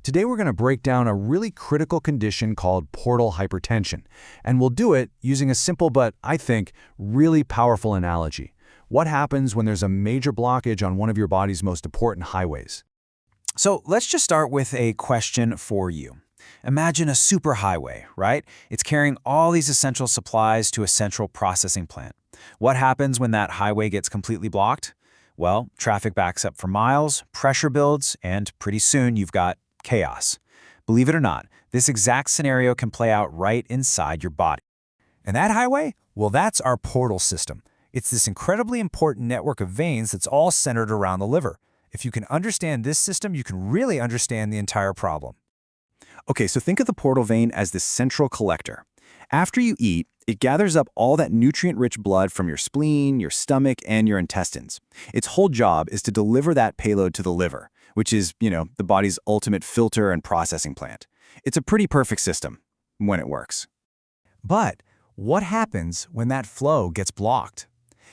Today we're going to break down a really critical condition called portal hypertension, and we'll do it using a simple but, I think, really powerful analogy. What happens when there's a major blockage on one of your body's most important highways? So let's just start with a question for you. Imagine a superhighway, right? It's carrying all these essential supplies to a central processing plant. What happens when that highway gets completely blocked? Well, traffic backs up for miles, pressure builds, and pretty soon you've got chaos. Believe it or not, this exact scenario can play out right inside your body. And that highway? Well, that's our portal system. It's this incredibly important network of veins that's all centered around the liver. If you can understand this system, you can really understand the entire problem. Okay, so think of the portal vein as this central collector. After you eat, it gathers up all that nutrient-rich blood from your spleen, your stomach, and your intestines. Its whole job is to deliver that payload to the liver, which is, the body's ultimate filter and processing plant. It's a pretty perfect system when it works. But what happens when that flow gets blocked?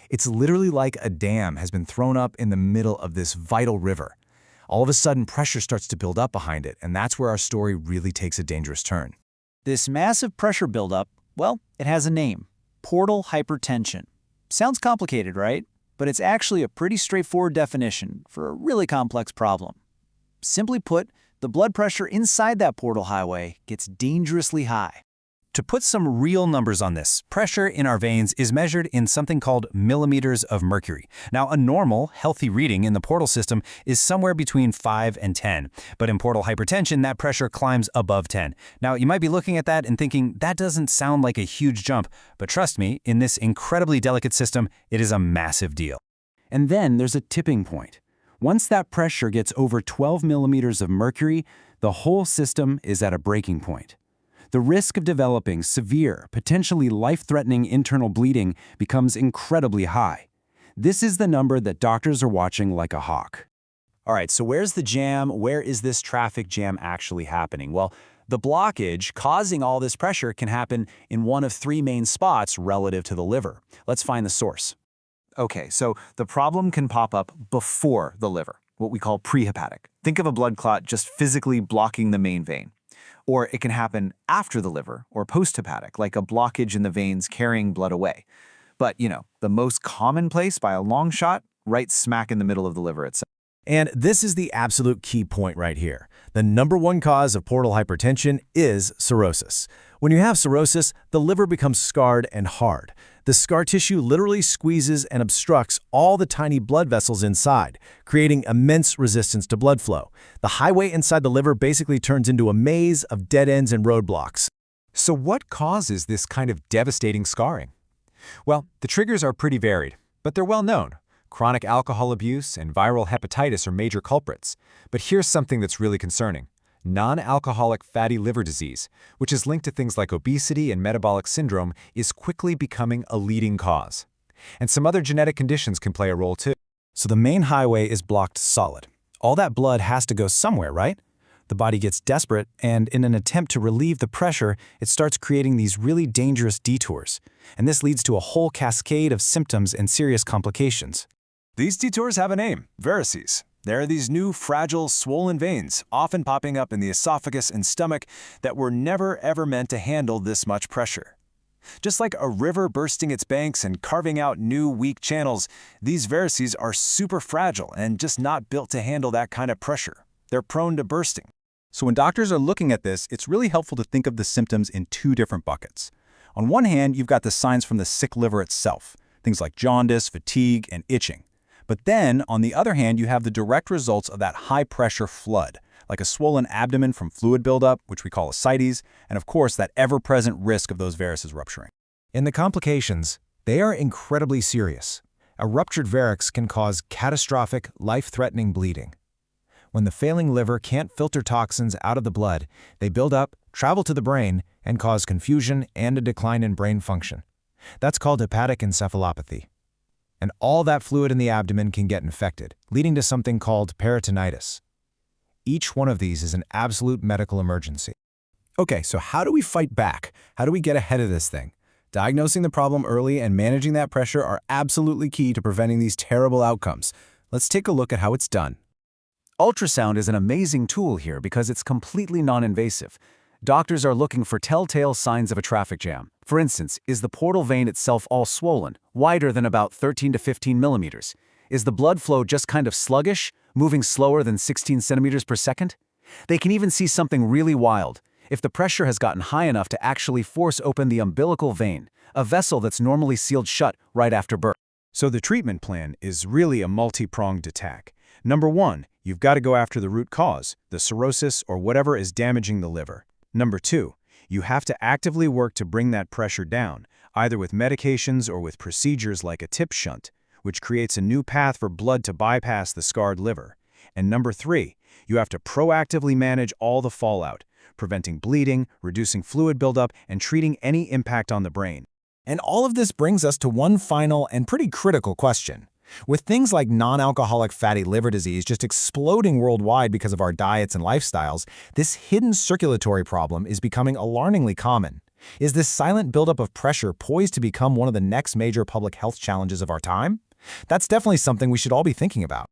It's literally like a dam has been thrown up in the middle of this vital river. All of a sudden, pressure starts to build up behind it, and that's where our story really takes a dangerous turn. This massive pressure buildup, well, it has a name: portal hypertension. Sounds complicated, right? But it's actually a pretty straightforward definition for a really complex problem. Simply put, the blood pressure inside that portal highway gets dangerously high. To put some real numbers on this, pressure in our veins is measured in something called millimeters of mercury. Now, a normal, healthy reading in the portal system is somewhere between 5 and 10. But in portal hypertension, that pressure climbs above 10. Now, you might be looking at that and thinking, that doesn't sound like a huge jump. But trust me, in this incredibly delicate system, it is a massive deal. And then there's a tipping point. Once that pressure gets over 12 millimeters of mercury, the whole system is at a breaking point. The risk of developing severe, potentially life-threatening internal bleeding becomes incredibly high. This is the number that doctors are watching like a hawk. All right, so where's the jam? Where is this traffic jam actually happening? Well, the blockage causing all this pressure can happen in one of three main spots relative to the liver. Let's find the source. Okay, so the problem can pop up before the liver, what we call prehepatic. Think of a blood clot just physically blocking the main vein. Or it can happen after the liver, or posthepatic, like a blockage in the veins carrying blood away. But, the most common place by a long shot, right smack in the middle of the liver itself. And this is the absolute key point right here. The number one cause of portal hypertension is cirrhosis. When you have cirrhosis, the liver becomes scarred and hard. The scar tissue literally squeezes and obstructs all the tiny blood vessels inside, creating immense resistance to blood flow. The highway inside the liver basically turns into a maze of dead ends and roadblocks. So what causes this kind of devastating scarring? Well, the triggers are pretty varied, but they're well known. Chronic alcohol abuse and viral hepatitis are major culprits. But here's something that's really concerning: non-alcoholic fatty liver disease, which is linked to things like obesity and metabolic syndrome, is quickly becoming a leading cause. And some other genetic conditions can play a role too. So the main highway is blocked solid. All that blood has to go somewhere, right? The body gets desperate, and in an attempt to relieve the pressure, it starts creating these really dangerous detours. And this leads to a whole cascade of symptoms and serious complications. These detours have a name: varices. There are these new, fragile, swollen veins, often popping up in the esophagus and stomach, that were never ever meant to handle this much pressure. Just like a river bursting its banks and carving out new, weak channels, these varices are super fragile and just not built to handle that kind of pressure. They're prone to bursting. So when doctors are looking at this, it's really helpful to think of the symptoms in two different buckets. On one hand, you've got the signs from the sick liver itself, things like jaundice, fatigue, and itching. But then, on the other hand, you have the direct results of that high-pressure flood, like a swollen abdomen from fluid buildup, which we call ascites, and of course, that ever-present risk of those varices rupturing. And the complications, they are incredibly serious. A ruptured varix can cause catastrophic, life-threatening bleeding. When the failing liver can't filter toxins out of the blood, they build up, travel to the brain, and cause confusion and a decline in brain function. That's called hepatic encephalopathy. And all that fluid in the abdomen can get infected, leading to something called peritonitis. Each one of these is an absolute medical emergency. Okay, so how do we fight back? How do we get ahead of this thing? Diagnosing the problem early and managing that pressure are absolutely key to preventing these terrible outcomes. Let's take a look at how it's done. Ultrasound is an amazing tool here because it's completely non-invasive. Doctors are looking for telltale signs of a traffic jam. For instance, is the portal vein itself all swollen, wider than about 13 to 15 millimeters? Is the blood flow just kind of sluggish, moving slower than 16 centimeters per second? They can even see something really wild. If the pressure has gotten high enough to actually force open the umbilical vein, a vessel that's normally sealed shut right after birth. So the treatment plan is really a multi-pronged attack. Number 1, you've got to go after the root cause, the cirrhosis or whatever is damaging the liver. Number 2, you have to actively work to bring that pressure down, either with medications or with procedures like a tip shunt, which creates a new path for blood to bypass the scarred liver. And number 3, you have to proactively manage all the fallout, preventing bleeding, reducing fluid buildup, and treating any impact on the brain. And all of this brings us to one final and pretty critical question. With things like non-alcoholic fatty liver disease just exploding worldwide because of our diets and lifestyles, this hidden circulatory problem is becoming alarmingly common. Is this silent buildup of pressure poised to become one of the next major public health challenges of our time? That's definitely something we should all be thinking about.